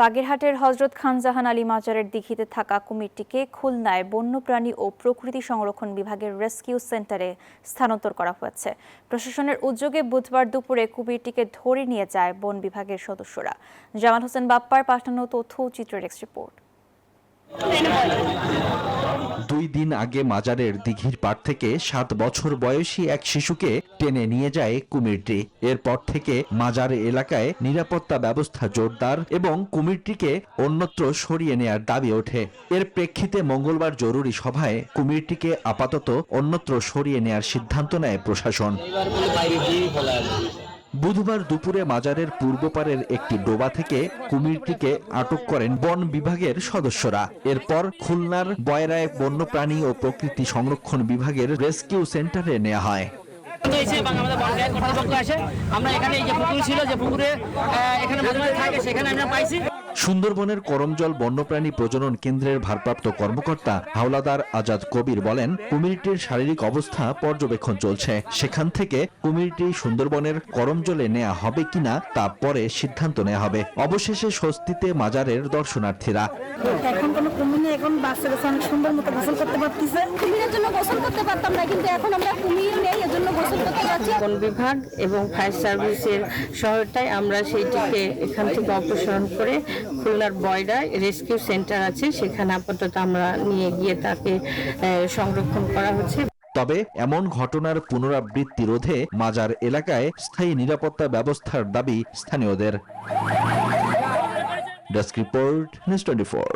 বাগেরহাটের হযরত খানজাহান আলী মাজারের দিঘিতে থাকা কুমিরটিকে খুলনায় বন্যপ্রাণী ও প্রকৃতি সংরক্ষণ বিভাগের রেস্কিউ সেন্টারে স্থানান্তর করা হয়েছে। প্রশাসনের উদ্যোগে বুধবার দুপুরে কুমিরটিকে ধরে নিয়ে যায় বন বিভাগের সদস্যরা। জামাল হোসেন বাপ্পার পাঠানো তথ্য ও চিত্রের এক্স রিপোর্ট। 2 দিন আগে মাজারের দিঘির পাড় থেকে 7 বছর বয়সী এক শিশুকে টেনে নিয়ে যায় কুমিরটি। এরপর থেকে মাজার এলাকায় নিরাপত্তা ব্যবস্থা জোরদার এবং কুমিরটিকে অন্যত্র সরিয়ে নেয়ার দাবি ওঠে। এর প্রেক্ষিতে মঙ্গলবার জরুরি সভায় কুমিরটিকে আপাতত অন্যত্র সরিয়ে নেয়ার সিদ্ধান্ত নেয় প্রশাসন। বুধবার দুপুরে মাজারের পূর্ব পারের একটি ডোবা থেকে কুমিরটিকে আটক করেন বন বিভাগের সদস্যরা। এরপর খুলনার বয়রায় বন্যপ্রাণী ও প্রকৃতি সংরক্ষণ বিভাগের রেস্কিউ সেন্টারে নেওয়া হয়। সুন্দরবনের করমজল বন্যপ্রাণী প্রজনন কেন্দ্রের ভারপ্রাপ্ত কর্মকর্তা হাওলাদার আজাদ কবির বলেন, কুমিরটির শারীরিক অবস্থা পর্যবেক্ষণ চলছে। সেখান থেকে কুমিরটি সুন্দরবনের করমজলে নেওয়া হবে কিনা তা পরে সিদ্ধান্ত নেওয়া হবে। অবশেষে স্বস্তিতে মাজারের দর্শনার্থীরা। এখন কোনো কুমির নেই, এখন বাচ্চারা অনেক সুন্দর মতো গোসল করতে পারতেছে। কুমিরের জন্য গোসল করতে পারতাম না, কিন্তু এখন আমরা কুমির নেই, এজন্য গোসল করতে পারছি। বন বিভাগ এবং ফায়ার সার্ভিসের সহায়তায় আমরা সেইটিকে এখান থেকে অপসারণ করে খুলনার বয়রায় রেস্কিউ সেন্টার আছে, সেখানে আপাতত আমরা নিয়ে গিয়ে তাকে সংরক্ষণ করা হচ্ছে। তবে এমন ঘটনার পুনরাবৃত্তি রোধে মাজার এলাকায় স্থায়ী নিরাপত্তা ব্যবস্থার দাবি স্থানীয়দের। Desk report, news 24।